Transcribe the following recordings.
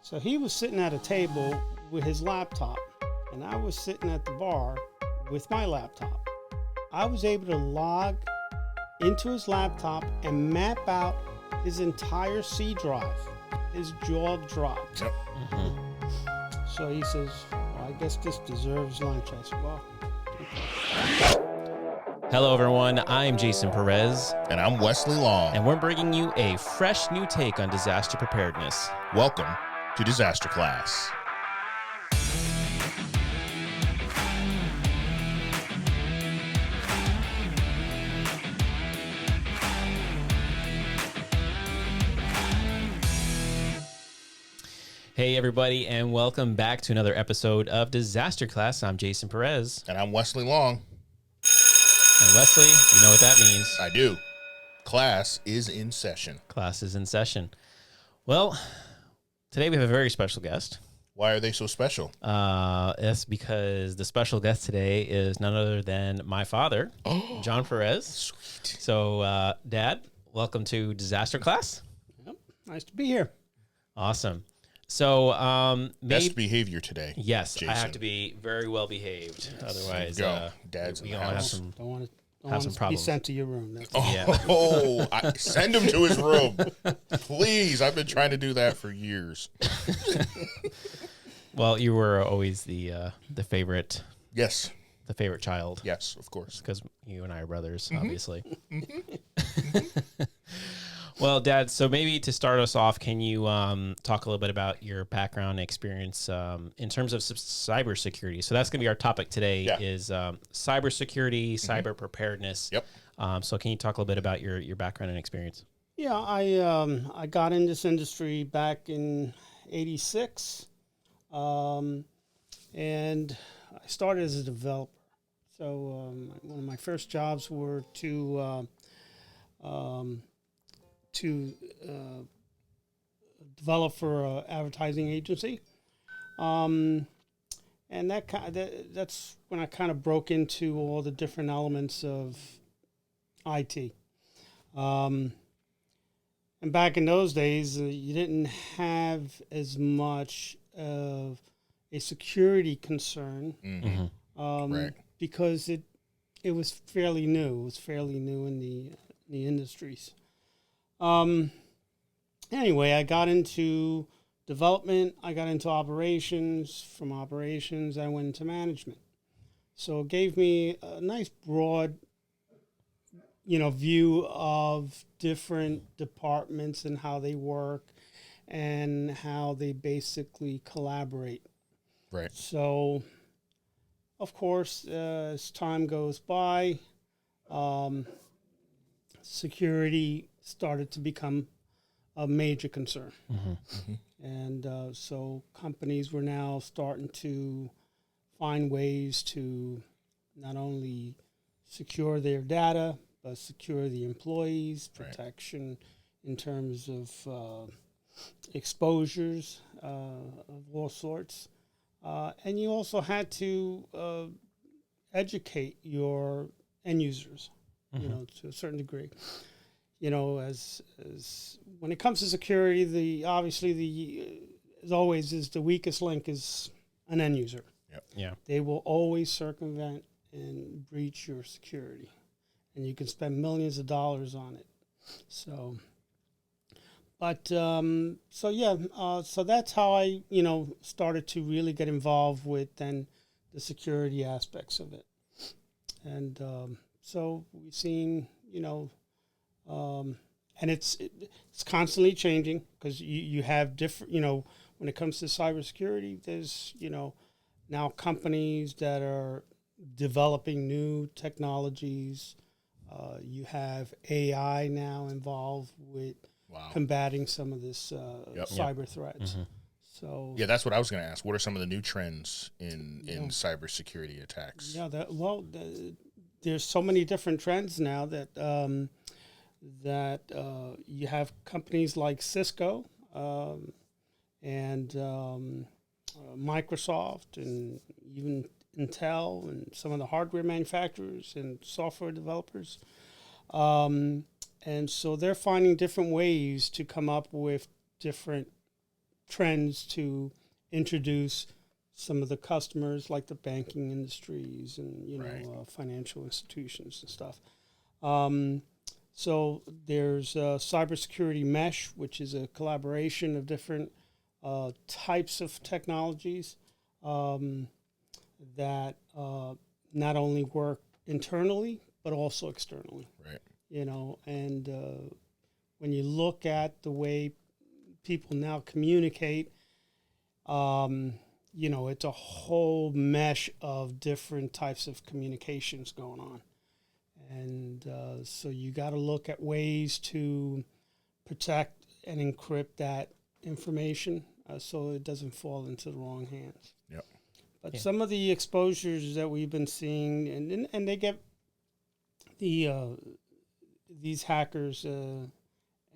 So he was sitting at a table with his laptop, and I was sitting at the bar with my laptop. I was able to log into his laptop and map out his entire C drive. His jaw dropped. Yep. So he says, well, I guess this deserves lunch. I said, well, Hello, everyone. I'm Jason Perez, And I'm Wesley Long. and we're bringing you a fresh new take on disaster preparedness. Welcome to Disaster Class. Hey, everybody, and welcome back to another episode of Disaster Class. I'm Jason Perez. And I'm Wesley Long. And Wesley, you know what that means. I do. Class is in session. Class is in session. Well, today we have a very special guest. Why are they so special? That's because the special guest today is none other than my father, John Perez. Sweet. So, Dad, welcome to Disaster Class. yep, nice to be here. Awesome. So, Best behavior today. yes, Jason. I have to be very well behaved. Otherwise, Go. Dad's in we the gonna have house. some. Don't want to Have some be problems. sent to your room. That's Oh, send him to his room. Please. I've been trying to do that for years. Well, you were always the favorite Yes. child. Yes, of course. Because you and I are brothers, obviously. Well, Dad, so maybe to start us off, can you talk a little bit about your background and experience in terms of cybersecurity? So that's going to be our topic today is cybersecurity, cyber preparedness. Yep. So can you talk a little bit about your background and experience? Yeah, I got in this industry back in '86, and I started as a developer. So one of my first jobs were to develop for an advertising agency, and that's when I kind of broke into all the different elements of IT. And back in those days, you didn't have as much of a security concern Right. because it was fairly new. It was fairly new in the industries. Anyway, I got into development. I got into operations. From operations, I went into management. So it gave me a nice broad view of different departments and how they work and how they basically collaborate. Right. So, of course, as time goes by, security started to become a major concern. And so companies were now starting to find ways to not only secure their data, but secure the employees, protection in terms of exposures of all sorts. And you also had to educate your end users, to a certain degree. As when it comes to security, as always is the weakest link is an end user. Yep. Yeah. They will always circumvent and breach your security, and you can spend millions of dollars on it. So, so that's how I, started to really get involved with then the security aspects of it. And so we've seen, and it's constantly changing because you have different, when it comes to cybersecurity, there's, now companies that are developing new technologies. You have AI now involved with combating some of this cyber threats. So Yeah, that's what I was going to ask. What are some of the new trends in cybersecurity attacks? Yeah, there's so many different trends now that you have companies like Cisco and Microsoft and even Intel and some of the hardware manufacturers and software developers. And so they're finding different ways to come up with different trends to introduce some of the customers, like the banking industries and financial institutions and stuff. So there's cybersecurity mesh, which is a collaboration of different types of technologies that not only work internally but also externally. Right. And when you look at the way people now communicate, it's a whole mesh of different types of communications going on. And so you got to look at ways to protect and encrypt that information so it doesn't fall into the wrong hands. Yep. But some of the exposures that we've been seeing, and they get these hackers and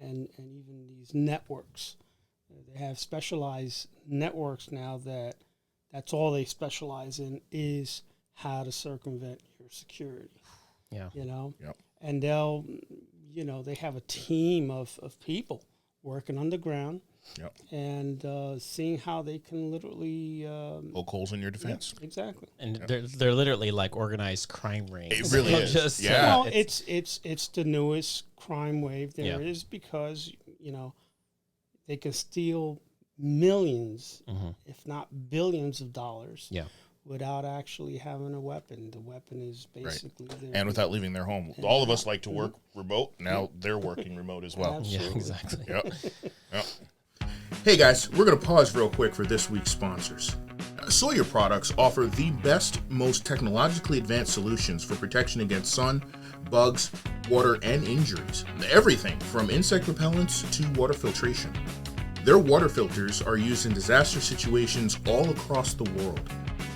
even these networks. They have specialized networks now that's all they specialize in is how to circumvent your security. Yeah. Yep. And they'll, they have a team of people working underground. Yep. And seeing how they can literally poke holes in your defense. Yeah, exactly. And they're literally like organized crime rings. It really is. Just, yeah. Well, it's the newest crime wave there is because they can steal millions, if not billions of dollars. Yeah. Without actually having a weapon. The weapon is basically there. And without leaving their home. All of us like to work remote. Now they're working remote as well. Absolutely. Yeah, exactly. Yep. Hey guys, we're going to pause real quick for this week's sponsors. Sawyer Products offer the best, most technologically advanced solutions for protection against sun, bugs, water, and injuries. Everything from insect repellents to water filtration. Their water filters are used in disaster situations all across the world.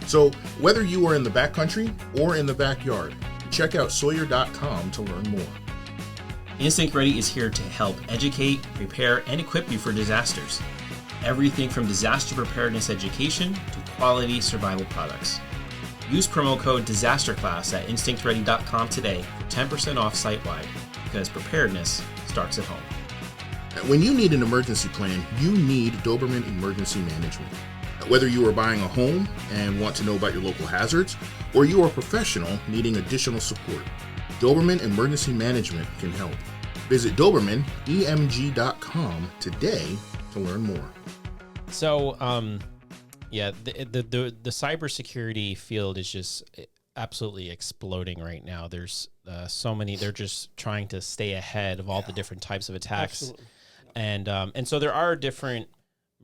So whether you are in the backcountry or in the backyard, check out Sawyer.com to learn more. Instinct Ready is here to help educate, prepare, and equip you for disasters. Everything from disaster preparedness education to quality survival products. Use promo code DISASTERClass at InstinctReady.com today for 10% off site-wide, because preparedness starts at home. When you need an emergency plan, you need Doberman Emergency Management. Whether you are buying a home and want to know about your local hazards, or you are a professional needing additional support, Doberman Emergency Management can help. Visit DobermanEMG.com today to learn more. So, the cybersecurity field is just absolutely exploding right now. There's so many. They're just trying to stay ahead of all the different types of attacks. Absolutely. And so there are different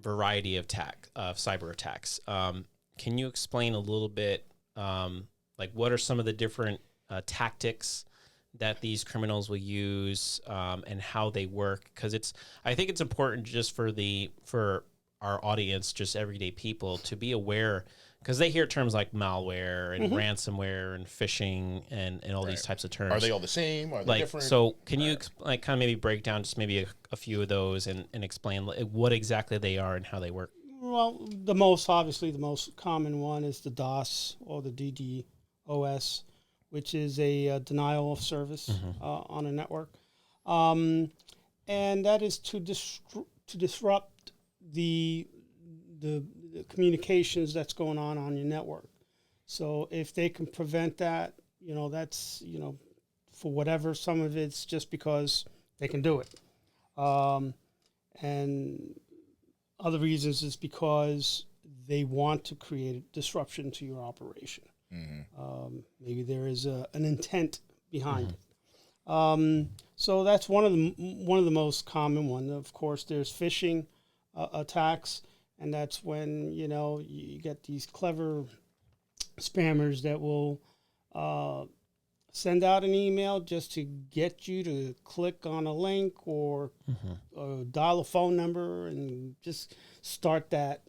variety of cyber attacks. Can you explain a little bit, like what are some of the different tactics that these criminals will use, and how they work? Because I think it's important just for our audience, just everyday people, to be aware, because they hear terms like malware and ransomware and phishing and all these types of terms. Are they all the same? Are they different? So can you kind of maybe break down just maybe a few of those and explain what exactly they are and how they work? Well, the most common one is the DOS or the DDoS, which is a denial of service on a network. And that is to disrupt the communications that's going on your network. So if they can prevent that, that's, for whatever, some of it's just because they can do it. And other reasons is because they want to create a disruption to your operation. Maybe there is an intent behind it. So that's one of the most common ones. Of course, there's phishing attacks, and that's when you get these clever spammers that will send out an email just to get you to click on a link or dial a phone number and just start that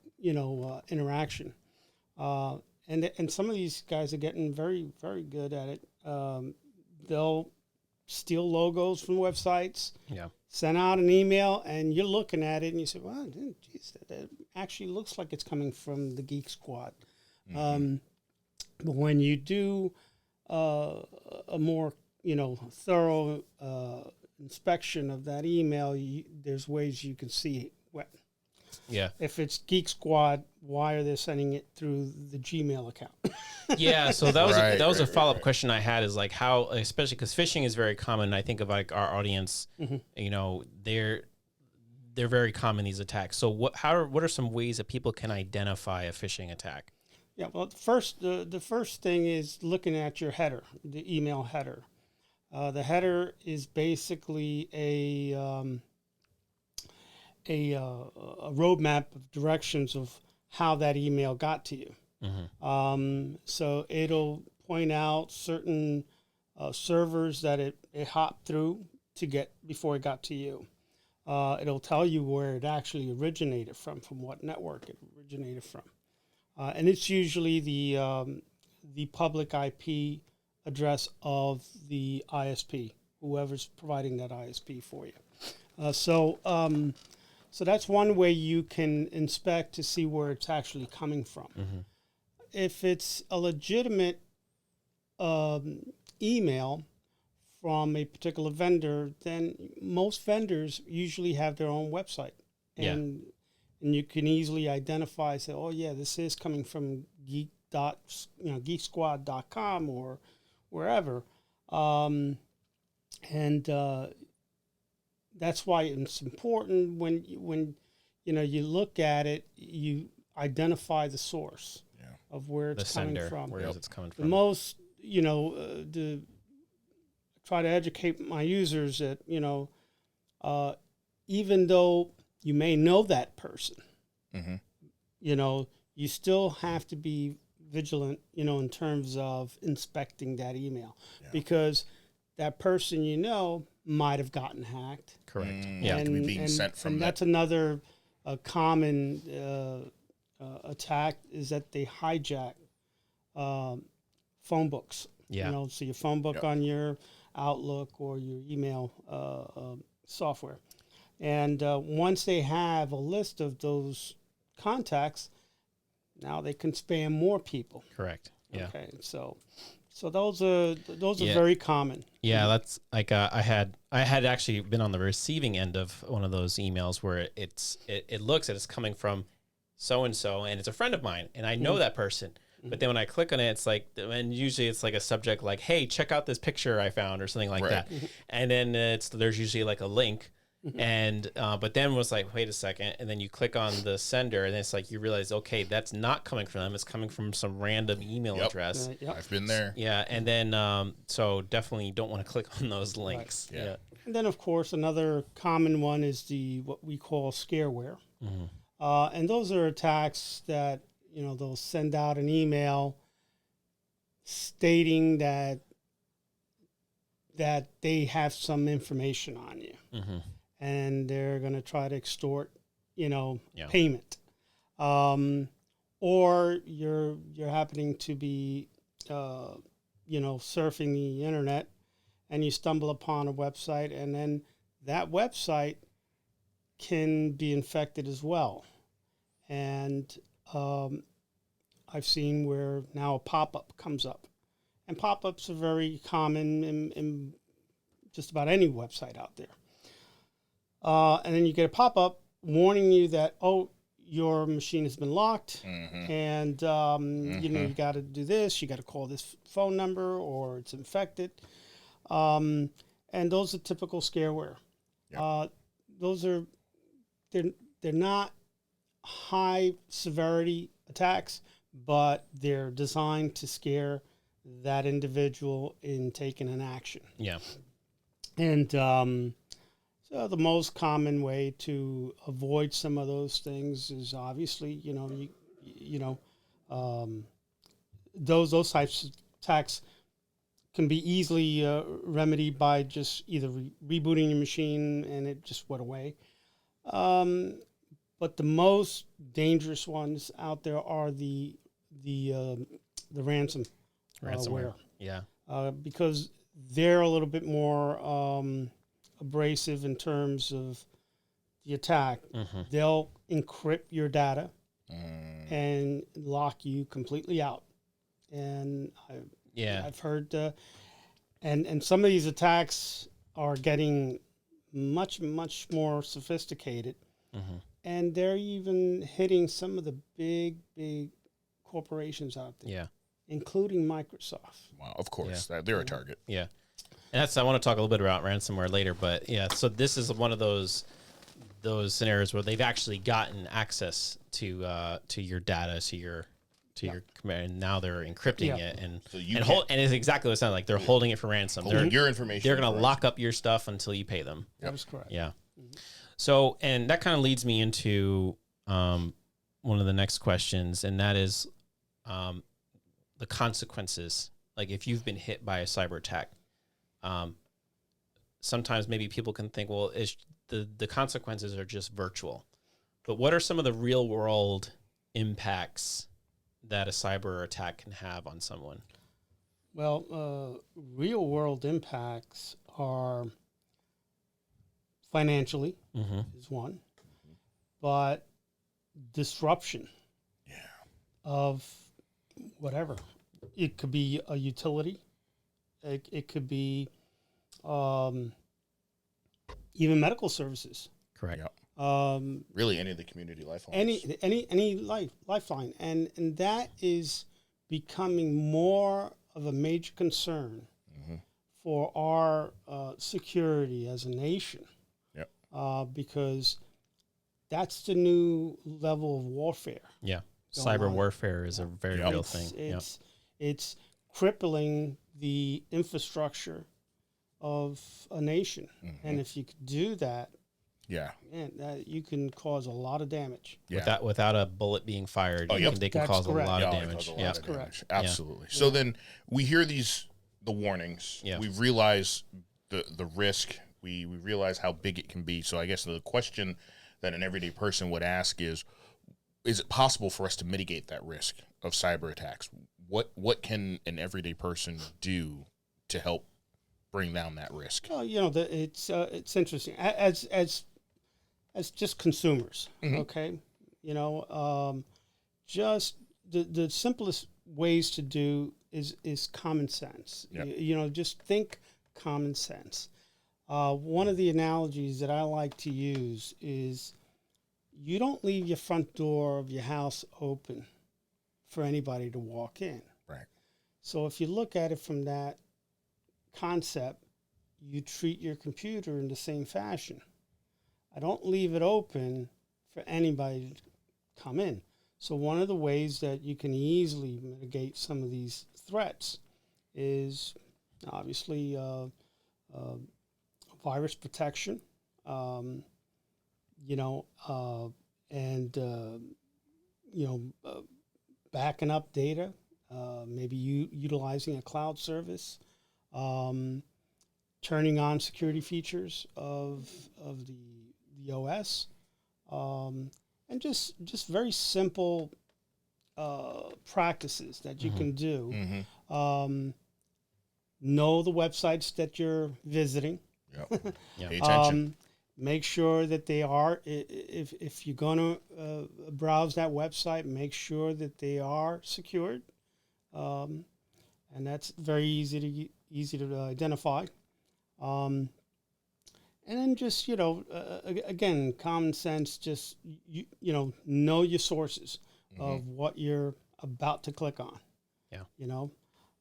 interaction. And some of these guys are getting very, very good at it. They'll steal logos from websites, send out an email, and you're looking at it and you say, well, geez, that actually looks like it's coming from the Geek Squad. But when you do a more thorough inspection of that email, there's ways you can see Yeah. If it's Geek Squad, why are they sending it through the Gmail account? Yeah, so that was a follow-up right. question I had, is like how, especially because phishing is very common. I think of like our audience, you know, they're very common, these attacks. So what are some ways that people can identify a phishing attack? Yeah, well, the first thing is looking at your header, the email header. The header is basically a roadmap of directions of how that email got to you. So it'll point out certain servers that it hopped through to get before it got to you. It'll tell you where it actually originated from what network it originated from. And it's usually the public IP address of the ISP, whoever's providing that ISP for you. So that's one way you can inspect to see where it's actually coming from. If it's a legitimate email from a particular vendor, then most vendors usually have their own website. And you can easily identify, say, oh yeah, this is coming from geeksquad.com or wherever. That's why it's important when you look at it, you identify the source of where it's coming from. Where it's coming from. The most, try to educate my users that, even though you may know that person, you still have to be vigilant, in terms of inspecting that email, because that person, might have gotten hacked. Correct. Yeah, to be being sent from and that. that's another common attack, is that they hijack phone books. Yeah. So your phone book on your Outlook or your email software. And once they have a list of those contacts, now they can spam more people. Correct. Yeah. Okay. So those are very common. Yeah, that's like I had actually been on the receiving end of one of those emails where it looks at it's coming from so and so, and it's a friend of mine, and I know that person. But then when I click on it, it's like, and usually it's like a subject like, "Hey, check out this picture I found," or something like that. And then there's usually like a link, and but then was like, wait a second, and then you click on the sender, and it's like you realize, okay, that's not coming from them; it's coming from some random email address. I've been there. Yeah, and then so definitely don't want to click on those links. Right. Yeah. And then of course another common one is what we call scareware, and those are attacks that they'll send out an email stating that they have some information on you, and they're going to try to extort, payment, or you're happening to be, surfing the internet, and you stumble upon a website, and then that website can be infected as well, and I've seen where now a pop-up comes up. And pop-ups are very common in just about any website out there. And then you get a pop-up warning you that, your machine has been locked, and you got to do this, you got to call this phone number, or it's infected. And those are typical scareware. They're not high severity attacks, but they're designed to scare that individual in taking an action. Yeah. And so the most common way to avoid some of those things is obviously, those types of attacks can be easily remedied by just either rebooting your machine and it just went away. But the most dangerous ones out there are the ransomware. Yeah. Because they're a little bit more abrasive in terms of the attack. They'll encrypt your data and lock you completely out. And I've heard, and some of these attacks are getting much, much more sophisticated. and they're even hitting some of the big corporations out there. Yeah. Including Microsoft. Wow, of course. They're a target. Yeah. And I want to talk a little bit about ransomware later, but yeah, so this is one of those scenarios where they've actually gotten access to your data, to your command, and now they're encrypting it, and it's exactly what it sounds like. They're holding it for ransom. Holding your information. They're going to lock up your stuff until you pay them. That is correct. Yeah. Mm-hmm. So, and that kind of leads me into one of the next questions, and that is the consequences. Like if you've been hit by a cyber attack, sometimes maybe people can think, well, the consequences are just virtual. But what are some of the real world impacts that a cyber attack can have on someone? Well, real world impacts are financially is one, but disruption of whatever. It could be a utility. It could be even medical services. Correct. Yep. Really, any of the community lifelines. Any lifeline, and that is becoming more of a major concern for our security as a nation. Yep. Because that's the new level of warfare. Yeah. Cyber warfare is a very real thing. It's crippling the infrastructure of a nation, and if you could do that, man, you can cause a lot of damage. Yeah. Without a bullet being fired, they can cause a lot of damage. That's correct. Absolutely. So then we hear the warnings. Yeah. We realize the risk. We realize how big it can be. So I guess the question that an everyday person would ask is it possible for us to mitigate that risk of cyber attacks? What can an everyday person do to help bring down that risk? Well, it's interesting as just consumers. Okay, just the simplest ways to do is common sense. Yep. Just think common sense. One of the analogies that I like to use is you don't leave your front door of your house open for anybody to walk in. Right. So if you look at it from that concept, you treat your computer in the same fashion. I don't leave it open for anybody to come in. So one of the ways that you can easily mitigate some of these threats is obviously virus protection, backing up data, maybe utilizing a cloud service, turning on security features of the OS, and just very simple practices that you can do. Know the websites that you're visiting. Yep. Pay attention. Make sure that they are, if you're going to browse that website, make sure that they are secured. And that's very easy to identify. And then just, again, common sense, just, know your sources of what you're about to click on. Yeah.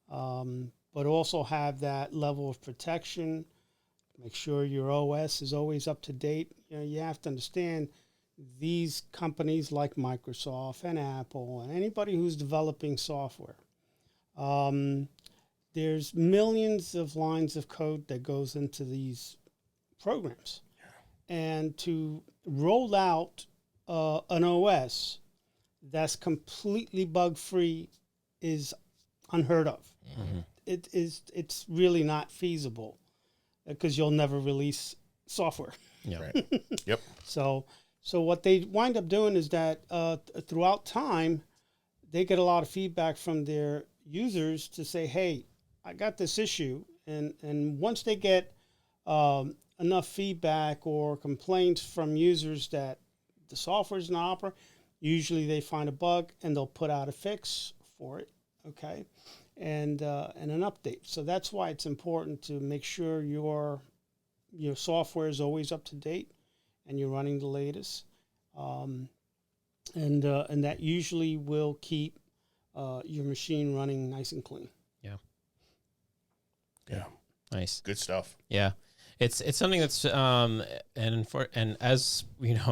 But also have that level of protection. Make sure your OS is always up to date. You have to understand these companies like Microsoft and Apple and anybody who's developing software. There's millions of lines of code that goes into these programs. Yeah. And to roll out an OS that's completely bug-free is unheard of. It's really not feasible. Because you'll never release software. Yeah. Right. Yep. So what they wind up doing is that throughout time, they get a lot of feedback from their users to say, "Hey, I got this issue," and once they get enough feedback or complaints from users that the software is not operating, usually they find a bug and they'll put out a fix for it. Okay. And an update. So that's why it's important to make sure your software is always up to date and you're running the latest. and that usually will keep your machine running nice and clean. Yeah. Nice. Good stuff. Yeah. It's something that's and as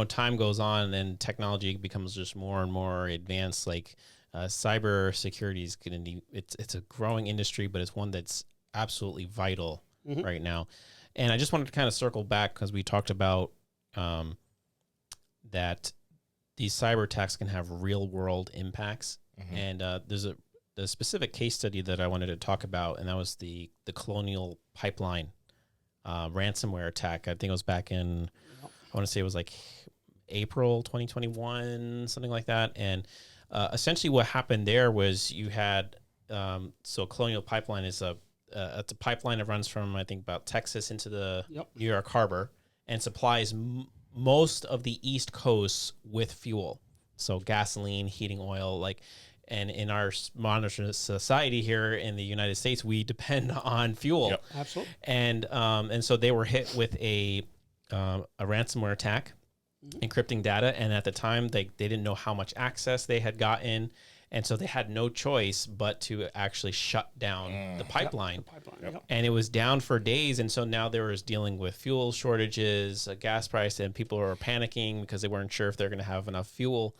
time goes on and technology becomes just more and more advanced, like cybersecurity is going to it's a growing industry, but it's one that's absolutely vital right now. And I just wanted to kind of circle back because we talked about that these cyber attacks can have real world impacts, and there's a specific case study that I wanted to talk about, and that was the Colonial Pipeline ransomware attack. I think it was back in, I want to say it was like April 2021, something like that. And essentially what happened there was you had, so Colonial Pipeline is it's a pipeline that runs from, I think, about Texas into the New York Harbor and supplies most of the East Coast with fuel. So gasoline, heating oil, and in our modern society here in the United States, we depend on fuel. Yep. Absolutely. And so they were hit with a ransomware attack, encrypting data. And at the time, they didn't know how much access they had gotten. And so they had no choice but to actually shut down the pipeline. And it was down for days. And so now they were dealing with fuel shortages, gas price, and people were panicking because they weren't sure if they're going to have enough fuel.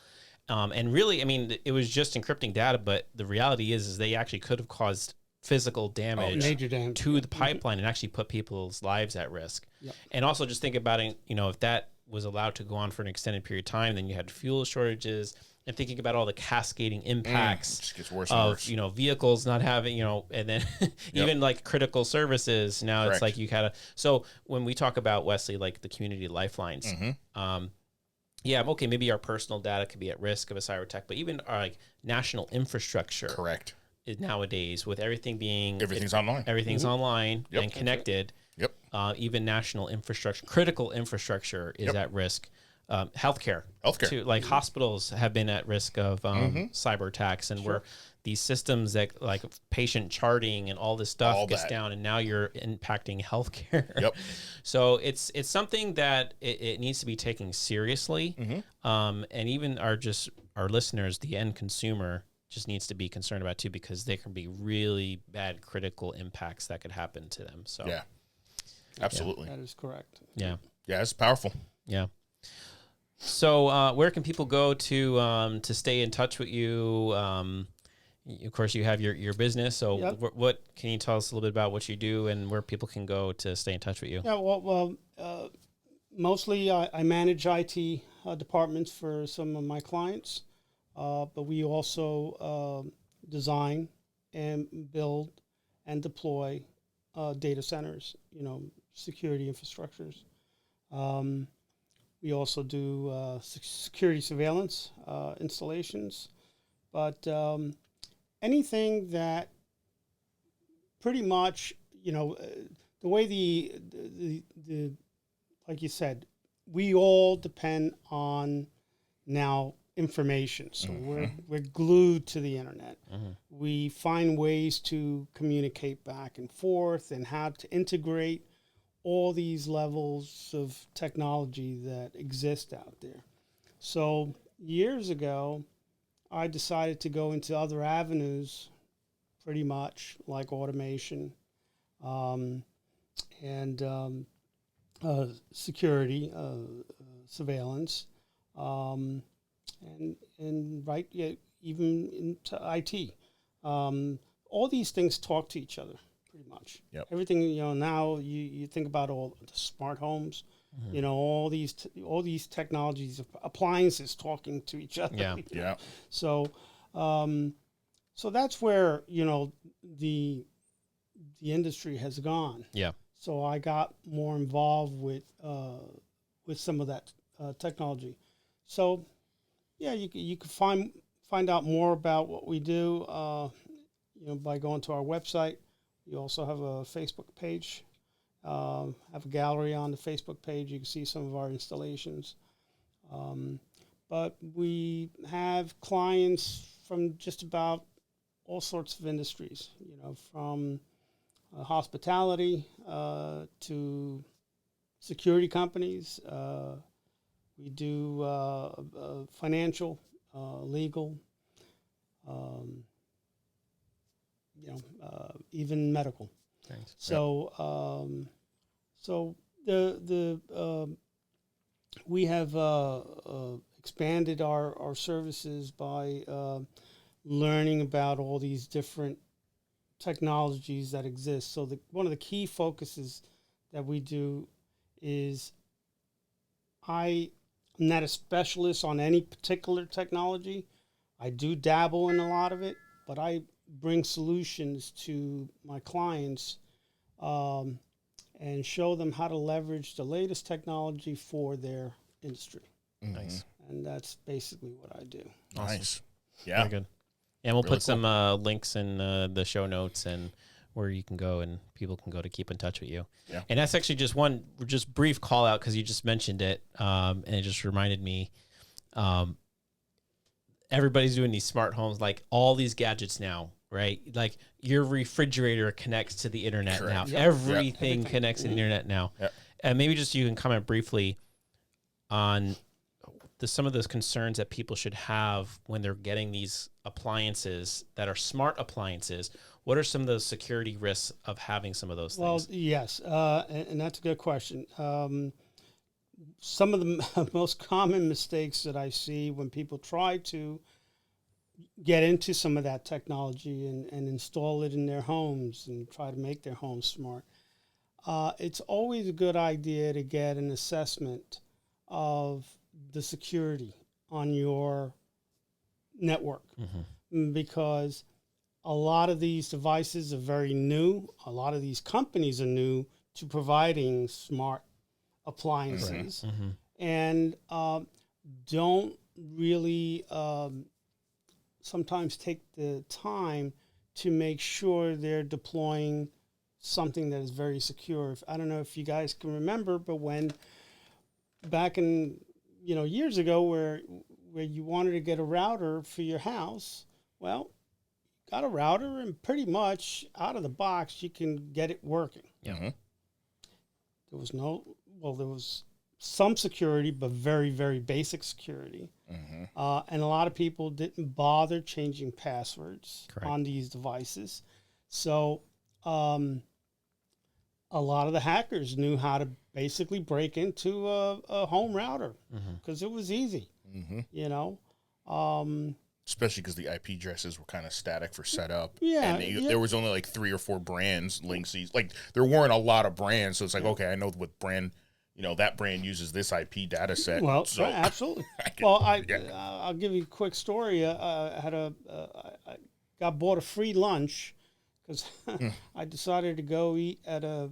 And really, I mean, it was just encrypting data, but the reality is they actually could have caused physical damage, major damage to the pipeline and actually put people's lives at risk. And also just think about it, if that was allowed to go on for an extended period of time, then you had fuel shortages, and thinking about all the cascading impacts it just gets worse and worse. Vehicles not having, and then even like critical services. Now it's like you kind of, so when we talk about, Wesley, like the community lifelines, okay, maybe our personal data could be at risk of a cyber attack, but even our national infrastructure. Correct. Is nowadays, with everything being... Everything's online. Everything's online and connected. Even national infrastructure, critical infrastructure is at risk. Healthcare. Too, like hospitals have been at risk of cyber attacks, and where these systems that like patient charting and all this stuff gets down, and now you're impacting healthcare. So it's something that it needs to be taken seriously, and even our listeners, the end consumer, just needs to be concerned about too, because there can be really bad critical impacts that could happen to them. So absolutely, that is correct. It's powerful. So where can people go to stay in touch with you? Of course, you have your business. So what can you tell us a little bit about what you do and where people can go to stay in touch with you? Mostly I manage IT departments for some of my clients, but we also design and build and deploy data centers, security infrastructures. We also do security surveillance installations, but anything that pretty much, the way the like you said, we all depend on now information. So we're glued to the internet. We find ways to communicate back and forth and how to integrate all these levels of technology that exist out there. So years ago, I decided to go into other avenues, pretty much like automation and security, surveillance, and even into IT. All these things talk to each other. Pretty much. Everything, now you think about all the smart homes, all these technologies, appliances talking to each other. So that's where, the industry has gone. So I got more involved with some of that technology. So you can find out more about what we do, by going to our website. We also have a Facebook page, have a gallery on the Facebook page. You can see some of our installations. But we have clients from just about all sorts of industries, from hospitality to security companies, We do financial, legal, even medical. Thanks. So, so we have expanded our services by learning about all these different technologies that exist. So one of the key focuses that we do is I'm not a specialist on any particular technology. I do dabble in a lot of it, but I bring solutions to my clients and show them how to leverage the latest technology for their industry. Nice. And that's basically what I do. Nice. Yeah. Very good. And we'll Really put some links in the show notes and where you can go and people can go to keep in touch with you. Yeah. And that's actually just one brief call out because you just mentioned it, and it just reminded me. Everybody's doing these smart homes, like all these gadgets now, right? Like your refrigerator connects to the internet Correct. now. Yep. Everything connects to the internet now. Yep. And maybe just you can comment briefly on some of those concerns that people should have when they're getting these appliances that are smart appliances. What are some of those security risks of having some of those things? Well, yes, and that's a good question. Some of the most common mistakes that I see when people try to get into some of that technology and install it in their homes and try to make their homes smart, it's always a good idea to get an assessment of the security on your network, because a lot of these devices are very new. A lot of these companies are new to providing smart appliances, and don't really sometimes take the time to make sure they're deploying something that is very secure. I don't know if you guys can remember, but when back in years ago, where you wanted to get a router for your house, well, got a router and pretty much out of the box you can get it working. Yeah. There was some security, but very, very basic security. And a lot of people didn't bother changing passwords on these devices. So a lot of the hackers knew how to basically break into a home router because it was easy, Especially because the IP addresses were kind of static for setup. Yeah, and there was only like 3 or 4 brands, Linksys. Like there weren't a lot of brands, so it's like, okay, I know what brand, that brand uses this IP data set. Well, so absolutely. I'll give you a quick story. I got bought a free lunch because I decided to go eat at a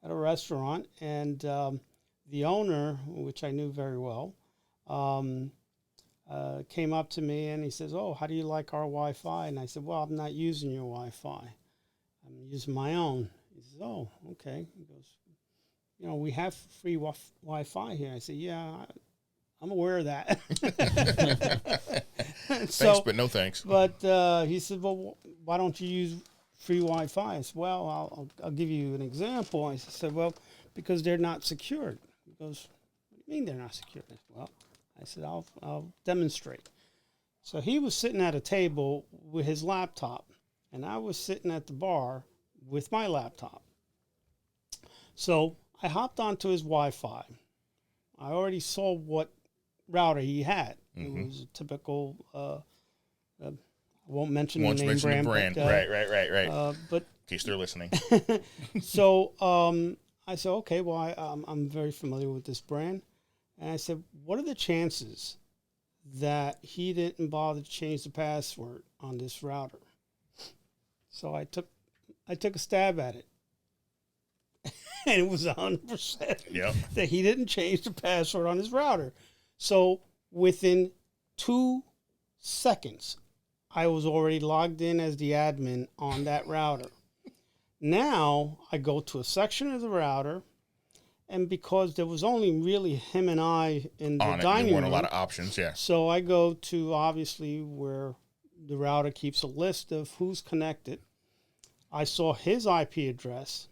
restaurant, and the owner, which I knew very well, came up to me and he says, "Oh, how do you like our Wi-Fi?" And I said, "Well, I'm not using your Wi-Fi. I'm using my own." He says, "Oh, okay." He goes, "We have free Wi-Fi here." I said, "Yeah, I'm aware of that." Thanks, but no thanks. But he said, "Well, why don't you use free Wi-Fi?" I said, "Well, I'll give you an example." I said, "Well, because they're not secured." He goes, "What do you mean they're not secured?" I said, "Well," I said, I'll demonstrate. So he was sitting at a table with his laptop, and I was sitting at the bar with my laptop. So I hopped onto his Wi-Fi. I already saw what router he had. It was a typical, I won't mention the name brand. But, right. But in case they're listening. So I said, okay, well, I'm very familiar with this brand. And I said, what are the chances that he didn't bother to change the password on this router? So I took a stab at it. And it was 100% that he didn't change the password on his router. So within 2 seconds, I was already logged in as the admin on that router. Now I go to a section of the router, and because there was only really him and I in the dining room, there weren't a lot of options, So I go to obviously where the router keeps a list of who's connected. I saw his IP address,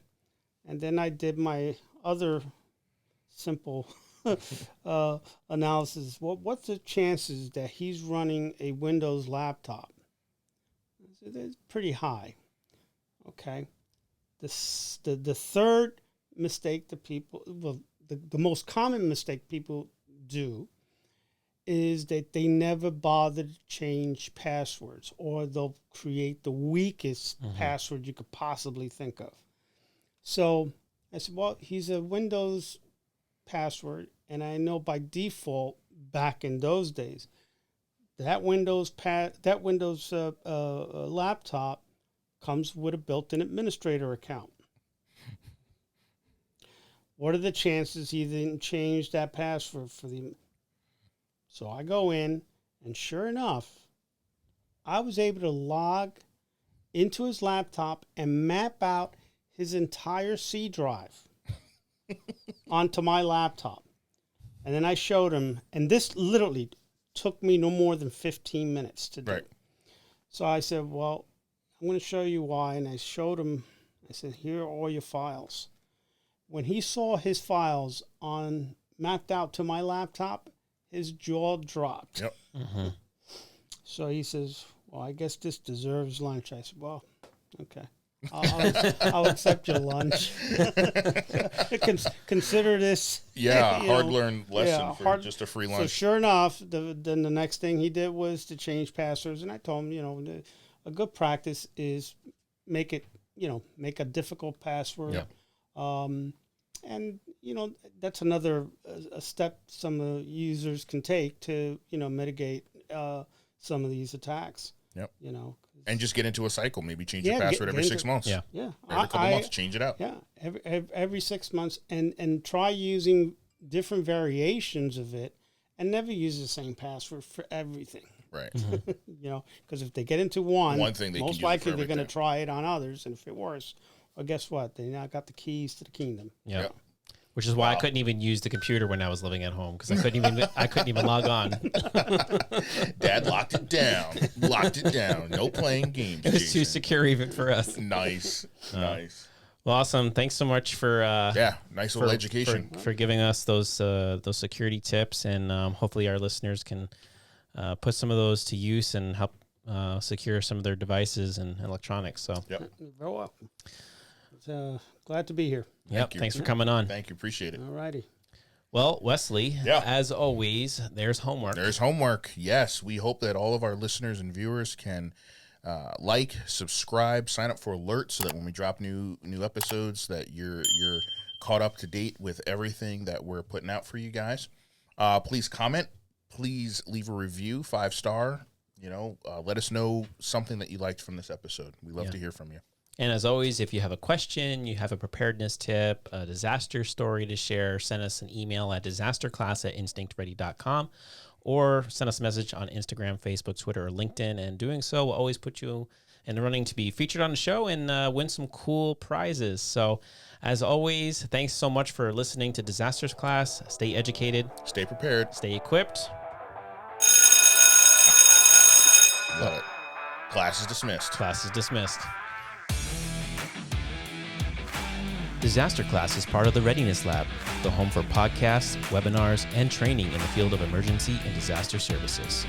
and then I did my other simple analysis. What's the chances that he's running a Windows laptop? I said, it's pretty high. Okay. The third mistake that people, well, the most common mistake people do is that they never bother to change passwords, or they'll create the weakest password you could possibly think of. So I said, well, he's a Windows password, and I know by default back in those days that Windows laptop comes with a built-in administrator account. What are the chances he didn't change that password for the... So I go in, and sure enough, I was able to log into his laptop and map out his entire C drive onto my laptop. And then I showed him, and this literally took me no more than 15 minutes to do. Right. So I said, well, I'm going to show you why. And I showed him, I said, here are all your files. When he saw his files mapped out to my laptop, his jaw dropped. Yep. Mm-hmm. So he says, well, I guess this deserves lunch. I said, well, okay. I'll accept your lunch. Consider this. Yeah, hard-learned lesson for just a free lunch. So sure enough, then the next thing he did was to change passwords. And I told him, a good practice is make a difficult password. Yeah. And, that's another a step some users can take to, mitigate some of these attacks. Yep. And just get into a cycle. Maybe change your password every 6 months. Yeah. Yeah. Every couple months, change it out. Yeah. Every 6 months, and try using different variations of it, and never use the same password for everything. Right. Mm-hmm. Because if they get into one thing, most likely they're going to try it on others, and if it works, well, guess what? They now got the keys to the kingdom. Yeah. Yep. Which is why I couldn't even use the computer when I was living at home, because I couldn't even log on. Dad locked it down. No playing games. It was too secure even for us. Nice. Well, awesome. Thanks so much for nice little education for giving us those security tips, and hopefully our listeners can put some of those to use and help secure some of their devices and electronics. So, You're very welcome. Glad to be here. Yep. Thanks for coming on. Thank you. Appreciate it. All righty. Well, Wesley, as always, there's homework. Yes. We hope that all of our listeners and viewers can subscribe, sign up for alerts so that when we drop new episodes that you're caught up to date with everything that we're putting out for you guys. Please comment. Please leave a review, 5-star. Let us know something that you liked from this episode. We love to hear from you. And as always, if you have a question, you have a preparedness tip, a disaster story to share, send us an email at disasterclass@instinctready.com, or send us a message on Instagram, Facebook, Twitter, or LinkedIn. And doing so will always put you in the running to be featured on the show and win some cool prizes. So as always, thanks so much for listening to Disasters Class. Stay educated. Stay prepared. Stay equipped. Love it. Class is dismissed. Class is dismissed. Disaster Class is part of the Readiness Lab, the home for podcasts, webinars, and training in the field of emergency and disaster services.